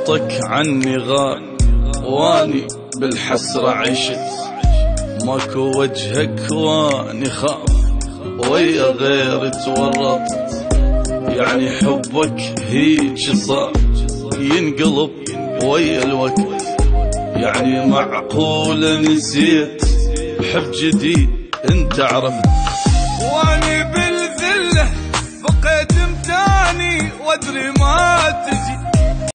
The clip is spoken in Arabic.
غلطك عني غاب واني بالحسرة عشت، ماكو وجهك واني خاف ويا غير تورطت. يعني حبك هيج صار ينقلب ويا الوقت، يعني معقولة نسيت حب جديد انت عرفت. واني بالذلة بقيت متاني وادري ما تجي